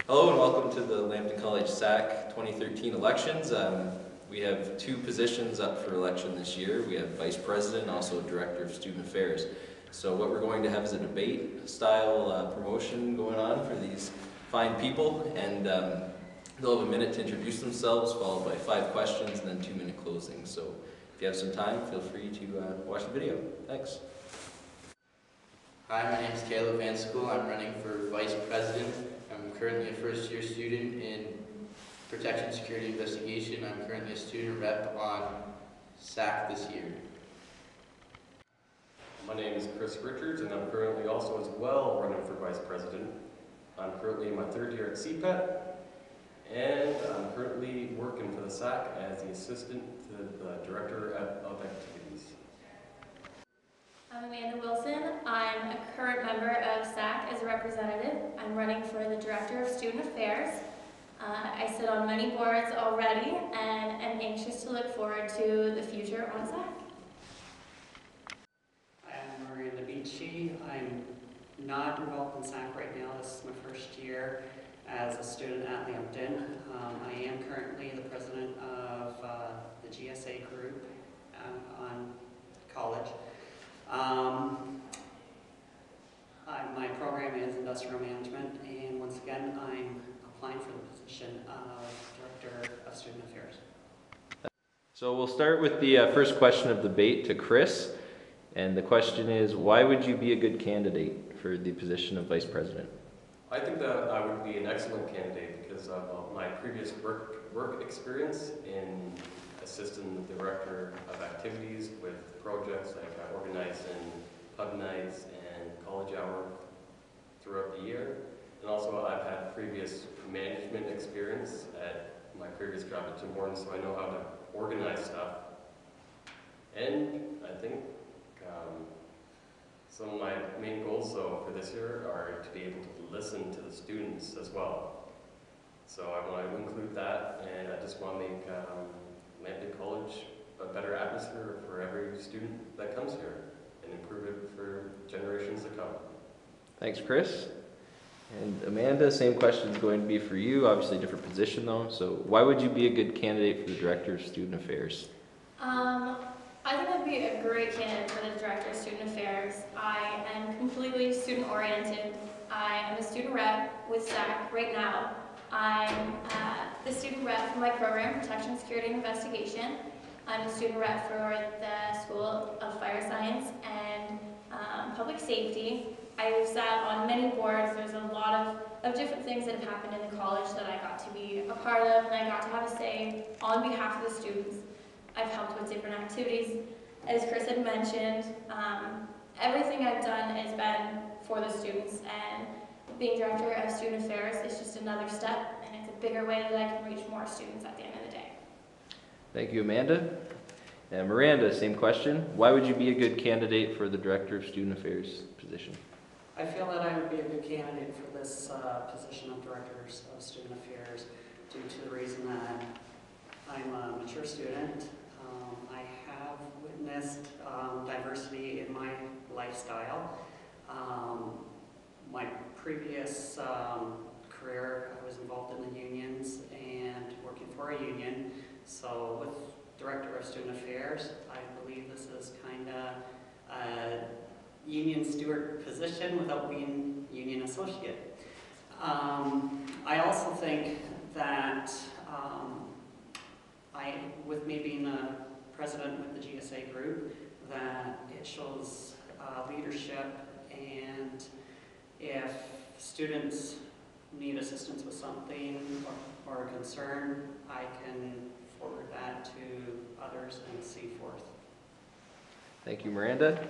Hello and welcome to the Lambton College SAC 2013 elections. We have two positions up for election this year. We have Vice President and also Director of Student Affairs. So what we're going to have is a debate style promotion going on for these fine people, and they'll have a minute to introduce themselves, followed by 5 questions and then 2-minute closing. So if you have some time, feel free to watch the video. Thanks. Hi, my name is Caleb Van School. I'm running for Vice President. I'm currently a first-year student in Protection, Security, Investigation. I'm currently a student rep on SAC this year. My name is Chris Richards, and I'm currently also as well running for Vice President. I'm currently in my 3rd year at CPET, and I'm currently working for the SAC as the Assistant to the Director of Activities. I'm Amanda Wilson. I'm a current member of SAC as a representative. I'm running for the Director of Student Affairs. I sit on many boards already and am anxious to look forward to the future on SAC. I'm Miranda Beachy. I'm not involved in SAC right now. This is my first year as a student at Lambton. I am currently the president of the GSA group on college. My program is industrial management, and once again I'm applying for the position of Director of Student Affairs. So we'll start with the first question of the debate to Chris. And the question is, why would you be a good candidate for the position of Vice President? I think that I would be an excellent candidate because of my previous work experience in assisting the Director of Activities with projects like organizing pub nights and college hour throughout the year. And also I've had previous management experience at my previous job at Tim Hortons, so I know how to organize stuff. And I think some of my main goals though for this year are to be able to listen to the students as well. So I want to include that, and I just want to make Lambton College a better atmosphere for every student that comes here and improve it for generations to come. Thanks, Chris. And Amanda, same question is going to be for you, obviously a different position though. So why would you be a good candidate for the Director of Student Affairs? I think I'd be a great candidate for the Director of Student Affairs. I am completely student-oriented. I am a student rep with SAC right now. I'm the student rep for my program, Protection, Security, and Investigation. I'm a student rep for the School of Fire Science and Public Safety. I've sat on many boards. There's a lot of different things that have happened in the college that I got to be a part of, and I got to have a say on behalf of the students. I've helped with different activities. As Chris had mentioned, everything I've done has been for the students, and being Director of Student Affairs is just another step, and it's a bigger way that I can reach more students at the end of the day. Thank you, Amanda. And Miranda, same question. Why would you be a good candidate for the Director of Student Affairs position? I feel that I would be a good candidate for this position of Director of Student Affairs due to the reason that I'm a mature student. I have witnessed diversity in my lifestyle. My previous career, I was involved in the unions and working for a union. So with Director of Student Affairs, I believe this is kind of a union steward position without being union associate. I also think that with me being a president with the GSA group, that it shows leadership, and if students need assistance with something or a concern, I can forward that to others and see forth. Thank you, Miranda.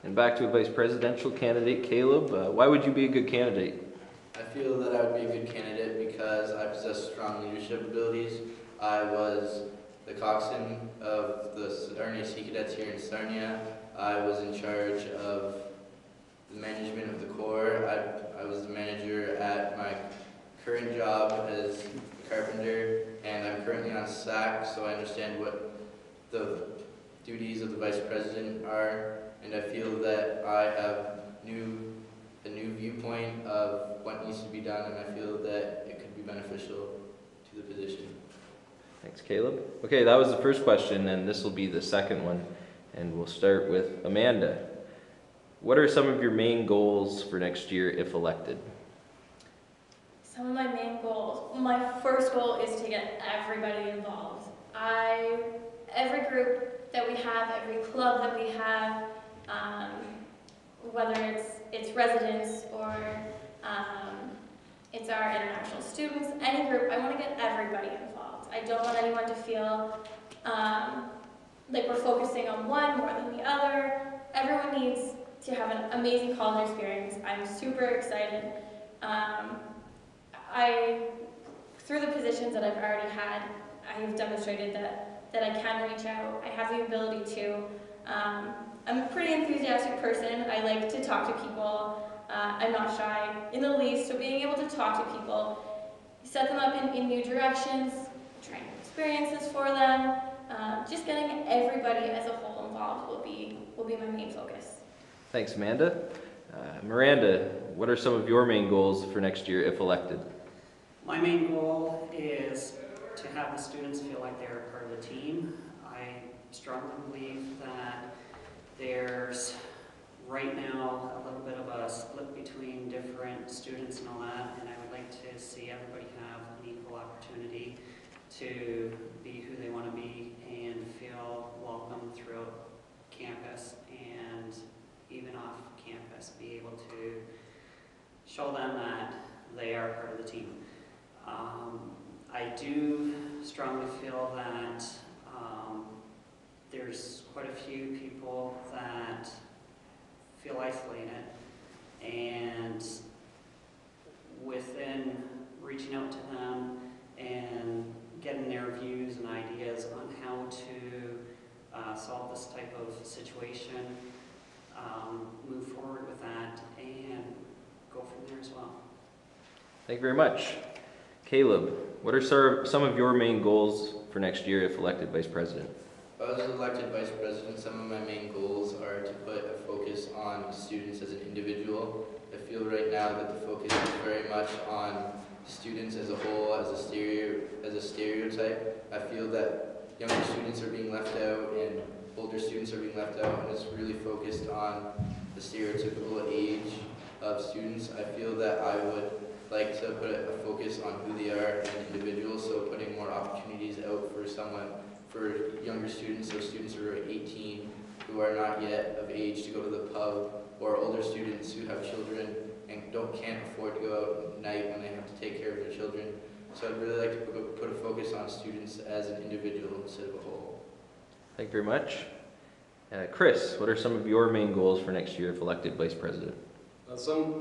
And back to a vice presidential candidate, Caleb. Why would you be a good candidate? I feel that I would be a good candidate because I possess strong leadership abilities. I was the coxswain of the RNAC cadets here in Sarnia. I was in charge of the management of the Corps. I was the manager at my current job as a carpenter, and I'm currently on SAC, so I understand what the duties of the vice president are, and I feel that I have a new viewpoint of what needs to be done, and I feel that it could be beneficial to the position. Thanks, Caleb. Okay, that was the first question, and this will be the second one. And we'll start with Amanda. What are some of your main goals for next year if elected? Some of my main goals. My first goal is to get everybody involved. Every group that we have, every club that we have, whether it's residents or it's our international students, any group, I want to get everybody involved. I don't want anyone to feel like we're focusing on one more than the other. Everyone needs to have an amazing college experience. I'm super excited. Through the positions that I've already had, I have demonstrated that I can reach out. I have the ability to. I'm a pretty enthusiastic person. I like to talk to people. I'm not shy in the least, so being able to talk to people, set them up in new directions, trying new experiences for them, just getting everybody as a whole involved will be my main focus. Thanks, Amanda. Miranda, what are some of your main goals for next year if elected? My main goal is to have the students feel like they're part of the team. I strongly believe that there's right now a little bit of a split between different students and all that, and I would like to see everybody have an equal opportunity to be who they want to be and feel welcome throughout campus, and even off campus be able to show them that they are part of the team. I do strongly feel that there's quite a few people that feel isolated, and within reaching out to them and getting their views and ideas on how to solve this type of situation, move forward with that and go from there as well. Thank you very much. Caleb, what are some of your main goals for next year if elected Vice President? If I was elected Vice President, some of my main goals are to put a focus on students as an individual. I feel right now that the focus is very much on students as a whole, as a stereotype. I feel that younger students are being left out and older students are being left out, and it's really focused on the stereotypical age of students. I feel that I would like to put a focus on who they are as individuals, so putting more opportunities out for younger students, so students who are 18 who are not yet of age to go to the pub, or older students who have children and can't afford to go out at night when they have to take care of their children. So I'd really like to put a focus on students as an individual instead of a whole. Thank you very much. Chris, what are some of your main goals for next year if elected Vice President? Some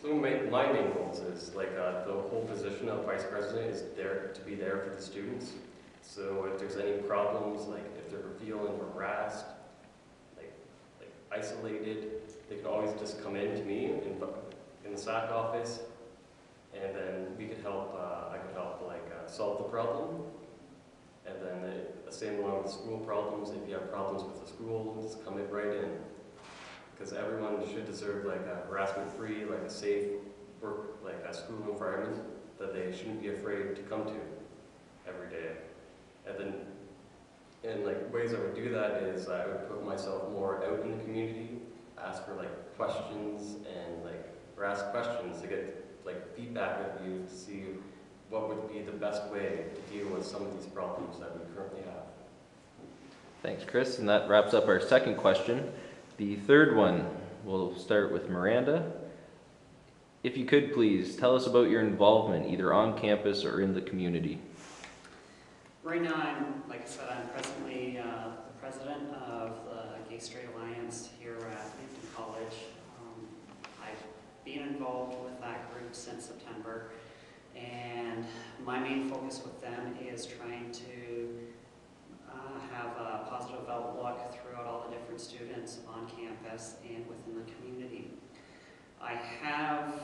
of my main goals is like the whole position of Vice President is there to be there for the students. So if there's any problems, like if they're feeling harassed, like isolated, they can always just come in to me in the SAC office, and then we could help. I could help solve the problem, and then the same along with school problems. If you have problems with the school, just come right in. Because everyone should deserve like a harassment-free, like a safe work, like a school environment that they shouldn't be afraid to come to every day. And then, and like ways I would do that is I would put myself more out in the community, ask for like questions and or ask questions to get like feedback of you to see what would be the best way to deal with some of these problems that we currently have. Thanks, Chris. And that wraps up our second question. The third one, we'll start with Miranda. If you could please tell us about your involvement either on campus or in the community. Right now, like I said, I'm presently the president of the Gay Straight Alliance here at Lambton College. I've been involved with that group since September, and my main focus with them is trying to have a positive outlook throughout all the different students on campus and within the community. I have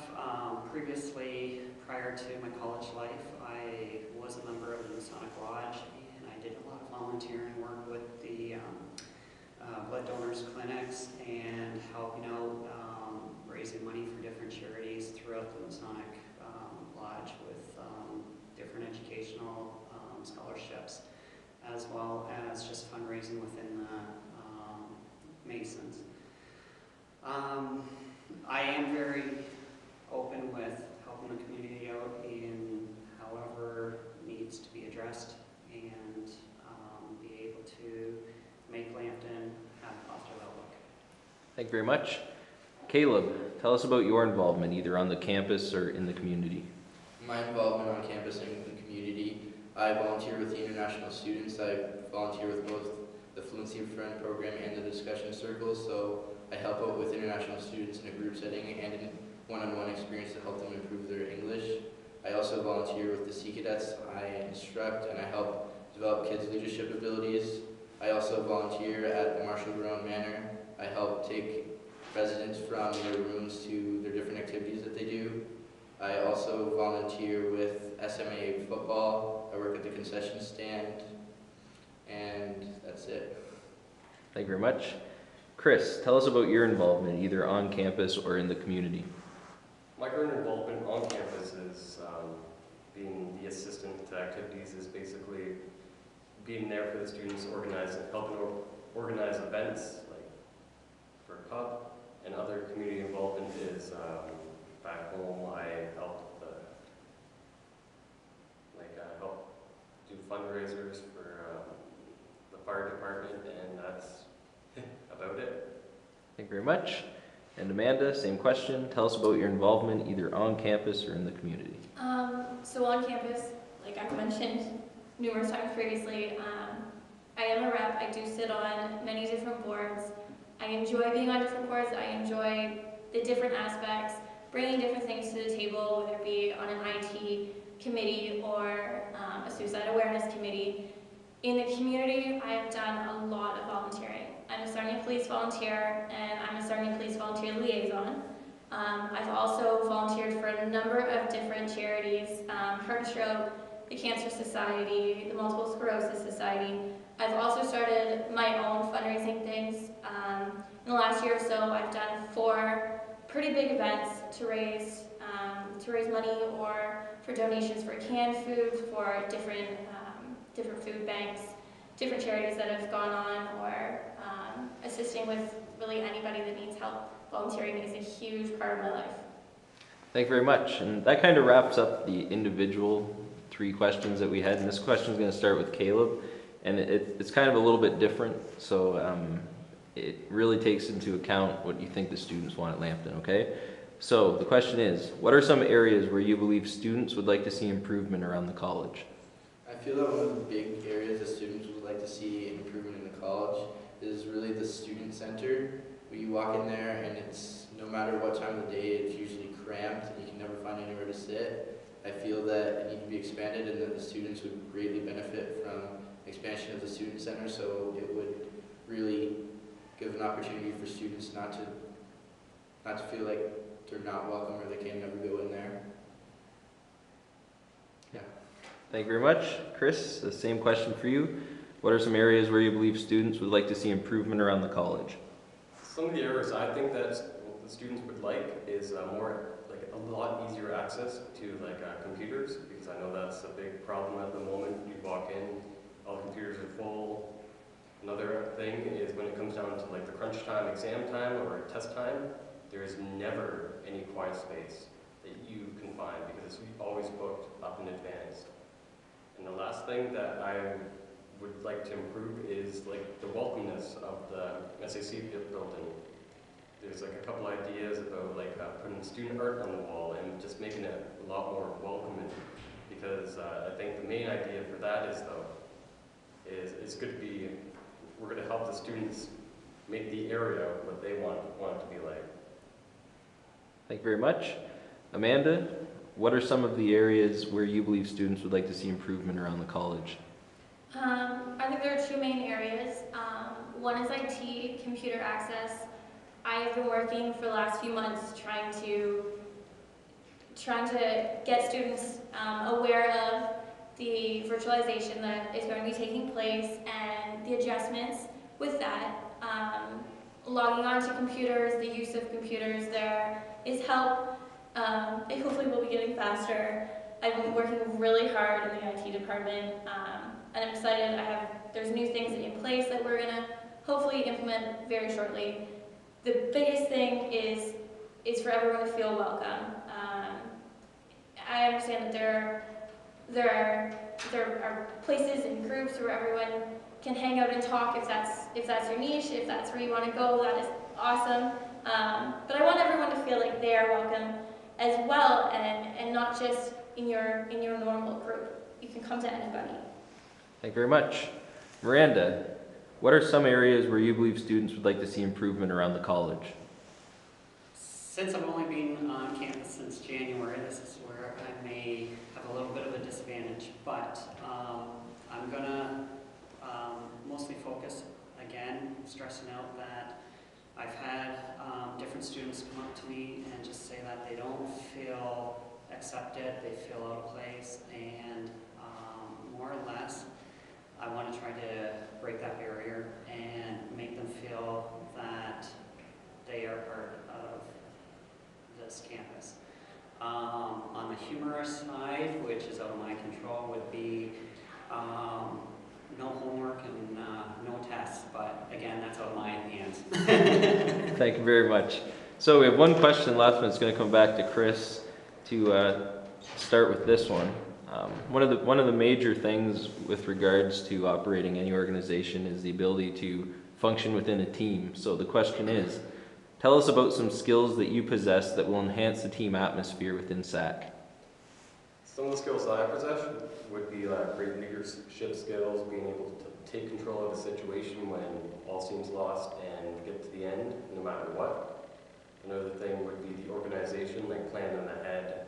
previously, prior to my college life, I was a member of the Masonic Lodge, and I did a lot of volunteering work with the blood donors clinics and helping out raising money for different charities throughout the Masonic Lodge with different educational scholarships, as well as just fundraising within the Masons. I am very open with helping the community out in however needs to be addressed and be able to make Lambton have a positive outlook. Thank you very much. Caleb, tell us about your involvement either on the campus or in the community. My involvement on campus and in the community, I volunteer with the international students. I volunteer with both the Fluency Friend program and the discussion circles, so I help out with international students in a group setting and in one-on-one experience to help them improve their English. I also volunteer with the SAC cadets. I instruct and I help develop kids' leadership abilities. I also volunteer at the Marshall Grown Manor. I help take residents from their rooms to their different activities that they do. I also volunteer with SMA football. I work at the concession stand, and that's it. Thank you very much. Chris, tell us about your involvement either on campus or in the community. My current involvement on campus is being the assistant to activities, is basically being there for the students, helping organize events like for a pub, and other community involvement is back home. I help help do fundraisers for the fire department, and that's about it. Thank you very much. And Amanda, same question. Tell us about your involvement either on campus or in the community. So on campus, like I've mentioned numerous times previously, I am a rep. I do sit on many different boards. I enjoy being on different boards. I enjoy the different aspects, bringing different things to the table, whether it be on an IT committee or a suicide awareness committee. In the community, I have done a lot of volunteering. I'm a Sarnia Police volunteer, and I'm a Sarnia Police volunteer liaison. I've also volunteered for a number of different charities, Heart and Stroke, the Cancer Society, the Multiple Sclerosis Society. I've also started my own fundraising things. In the last year or so, I've done 4 pretty big events to raise money or for donations for canned food, for different food banks, different charities that have gone on, or assisting with really anybody that needs help. Volunteering is a huge part of my life. Thank you very much. And that kind of wraps up the individual 3 questions that we had. And this question is going to start with Caleb. And it's kind of a little bit different. So it really takes into account what you think the students want at Lambton, okay? So the question is, what are some areas where you believe students would like to see improvement around the college? I feel that one of the big areas that students would like to see improvement in the college is really the student center. When you walk in there and it's, no matter what time of the day, it's usually cramped and you can never find anywhere to sit. I feel that it needs to be expanded and that the students would greatly benefit from expansion of the student center, so it would really give an opportunity for students not to feel like they're not welcome or they can never go in there. Yeah. Thank you very much. Chris, the same question for you. What are some areas where you believe students would like to see improvement around the college? Some of the areas I think that the students would like is a lot easier access to computers, because I know that's a big problem at the moment. You walk in, all the computers are full. Another thing is when it comes down to the crunch time, exam time, or test time, there is never any quiet space that you can find because it's always booked up in advance. And the last thing that I would like to improve is the welcomeness of the SAC building. There's a couple ideas about putting student art on the wall and just making it a lot more welcoming, because I think the main idea for that is we're going to help the students make the area what they want it to be like. Thank you very much. Amanda, what are some of the areas where you believe students would like to see improvement around the college? I think there are 2 main areas. One is IT, computer access. I have been working for the last few months trying to get students aware of the virtualization that is going to be taking place and the adjustments with that. logging onto computers, the use of computers there is help. It hopefully will be getting faster. I've been working really hard in the IT department, and I'm excited. There's new things in place that we're gonna hopefully implement very shortly. The biggest thing is for everyone to feel welcome. I understand that there are places and groups where everyone can hang out and talk if that's your niche, if that's where you want to go. That is awesome. But I want everyone to feel like they are welcome as well, and not just in your normal group. You can come to anybody. Thank you very much. Miranda, what are some areas where you believe students would like to see improvement around the college? Since I've only been on campus since January, this is where I may have a little bit of a disadvantage, but I'm going to mostly focus, again, stressing out that I've had different students come up to me and just say that they don't feel accepted, they feel out of place, and more or less, I want to try to break that barrier and make them feel that they are part of this campus. On the humorous side, which is out of my control, would be no homework and no tests, but again, that's out of my hands. Thank you very much. So we have one question left, and it's going to come back to Chris to start with this one. One of the major things with regards to operating any organization is the ability to function within a team. So the question is, tell us about some skills that you possess that will enhance the team atmosphere within SAC. Some of the skills that I possess would be great leadership skills, being able to take control of a situation when all seems lost and get to the end, no matter what. Another thing would be the organization, like planning ahead.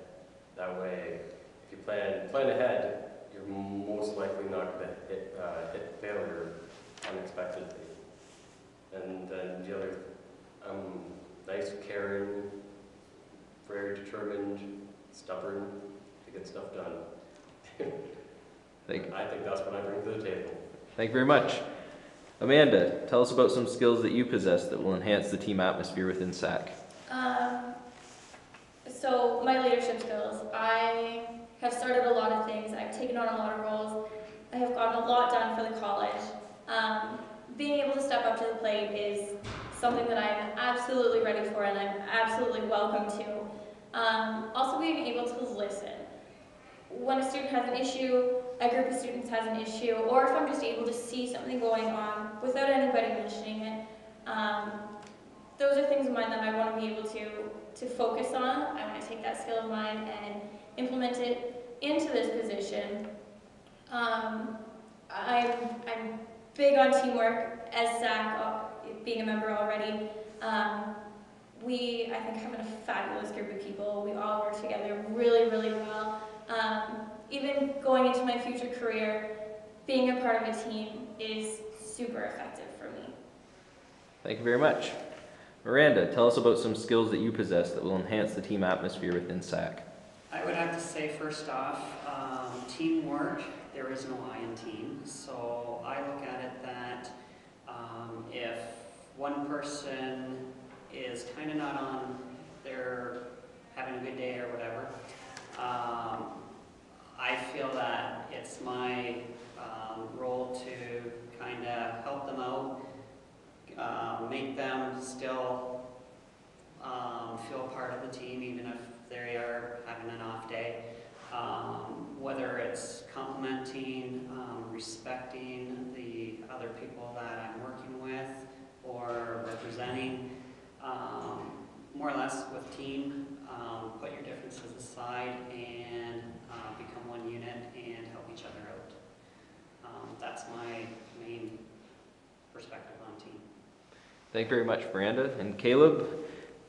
That way, if you plan ahead, you're most likely not going to hit failure unexpectedly. And then the other, nice, caring, very determined, stubborn to get stuff done. I think that's what I bring to the table. Thank you very much. Amanda, tell us about some skills that you possess that will enhance the team atmosphere within SAC. So my leadership skills, I have started a lot of things. I've taken on a lot of roles. I have gotten a lot done for the college. Being able to step up to the plate is something that I'm absolutely ready for and I'm absolutely welcome to. Also being able to listen. When a student has an issue, a group of students has an issue, or if I'm just able to see something going on without anybody mentioning it, those are things of mine that I want to be able to focus on. I want to take that skill of mine and implement it into this position. I'm big on teamwork as SAC, being a member already. We, I think, have a fabulous group of people. We all work together really, really well. Even going into my future career, being a part of a team is super effective for me. Thank you very much. Miranda, tell us about some skills that you possess that will enhance the team atmosphere within SAC. I would have to say, first off, teamwork. There is no I in team, so I look at it that if one person is kind of not on their having a good day or whatever, I feel that it's my role to kind of help them out, make them still feel part of the team even if they are having an off day. Whether it's complimenting, respecting the other people that I'm working with or representing, more or less with team, put your differences aside and become one unit and help each other out. That's my main perspective on team. Thank you very much, Miranda. And Caleb,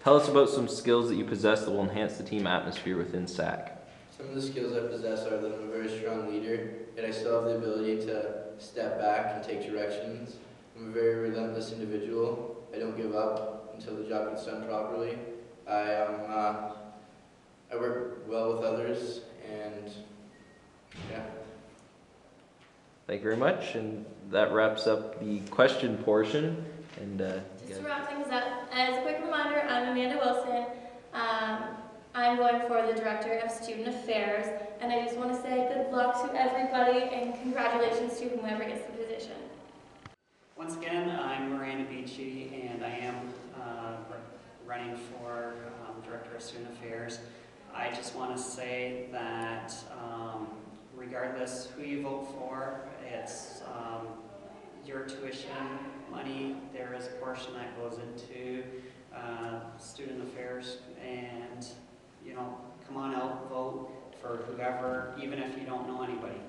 tell us about some skills that you possess that will enhance the team atmosphere within SAC. Some of the skills I possess are that I'm a very strong leader, yet I still have the ability to step back and take directions. I'm a very relentless individual. I don't give up until the job gets done properly. I work well with others, and yeah. Thank you very much, and that wraps up the question portion. And Just to wrap things up, as a quick reminder, I'm Amanda Wilson. I'm going for the Director of Student Affairs, and I just want to say good luck to everybody and congratulations to whomever gets the position. Once again, I'm Miranda Beachy, and I am running for Director of Student Affairs. I just want to say that regardless who you vote for, it's your tuition money. There is a portion that goes into student affairs, and you know, come on out, vote for whoever, even if you don't know anybody.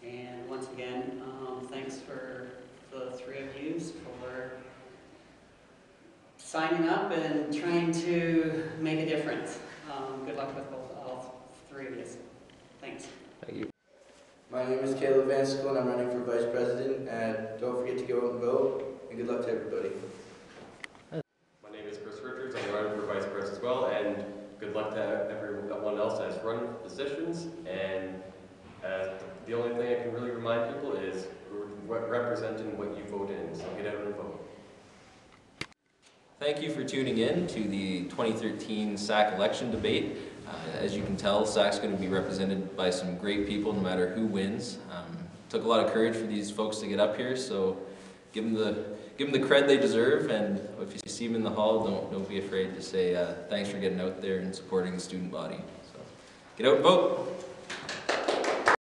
And once again, thanks for the three of you for signing up and trying to make a difference. Good luck with all three of you. Thanks. Thank you. My name is Caleb Van School and I'm running for Vice President, and don't forget to go out and vote, and good luck to everybody. My name is Chris Richards. I'm running for Vice President as well, and good luck to everyone else that's running for positions. And the only thing I can really remind people is we're representing what you vote in, so get out and vote. Thank you for tuning in to the 2013 SAC election debate. As you can tell, SAC's going to be represented by some great people no matter who wins. Took a lot of courage for these folks to get up here, so give them the cred they deserve, and if you see them in the hall, don't be afraid to say thanks for getting out there and supporting the student body. So get out and vote!